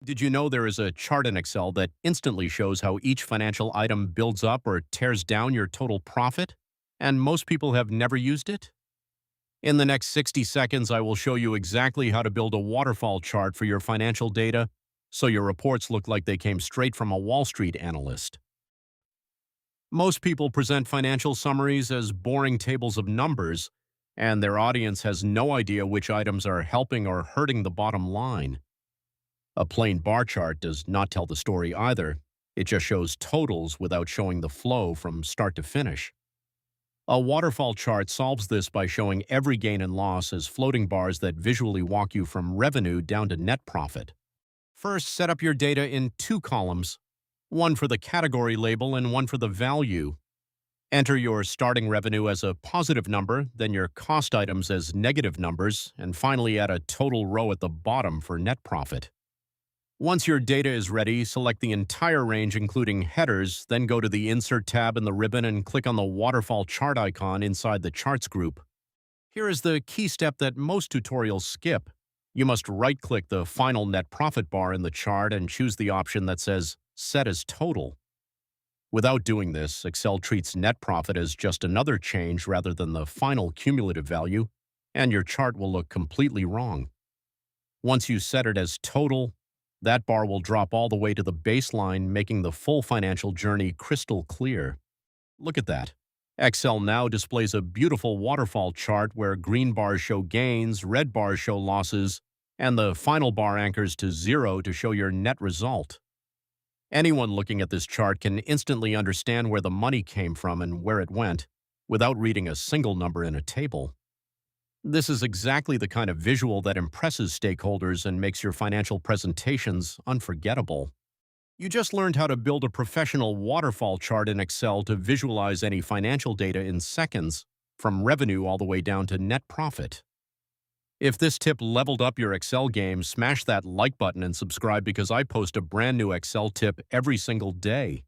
Did you know there is a chart in Excel that instantly shows how each financial item builds up or tears down your total profit? And most people have never used it? In the next 60 seconds, I will show you exactly how to build a waterfall chart for your financial data so your reports look like they came straight from a Wall Street analyst. Most people present financial summaries as boring tables of numbers, and their audience has no idea which items are helping or hurting the bottom line. A plain bar chart does not tell the story either. It just shows totals without showing the flow from start to finish. A waterfall chart solves this by showing every gain and loss as floating bars that visually walk you from revenue down to net profit. First, set up your data in two columns, one for the category label and one for the value. Enter your starting revenue as a positive number, then your cost items as negative numbers, and finally add a total row at the bottom for net profit. Once your data is ready, select the entire range including headers, then go to the Insert tab in the ribbon and click on the Waterfall Chart icon inside the Charts group. Here is the key step that most tutorials skip. You must right-click the final net profit bar in the chart and choose the option that says Set as Total. Without doing this, Excel treats net profit as just another change rather than the final cumulative value, and your chart will look completely wrong. Once you set it as Total, that bar will drop all the way to the baseline, making the full financial journey crystal clear. Look at that. Excel now displays a beautiful waterfall chart where green bars show gains, red bars show losses, and the final bar anchors to 0 to show your net result. Anyone looking at this chart can instantly understand where the money came from and where it went, without reading a single number in a table. This is exactly the kind of visual that impresses stakeholders and makes your financial presentations unforgettable. You just learned how to build a professional waterfall chart in Excel to visualize any financial data in seconds, from revenue all the way down to net profit. If this tip leveled up your Excel game, smash that like button and subscribe because I post a brand new Excel tip every single day.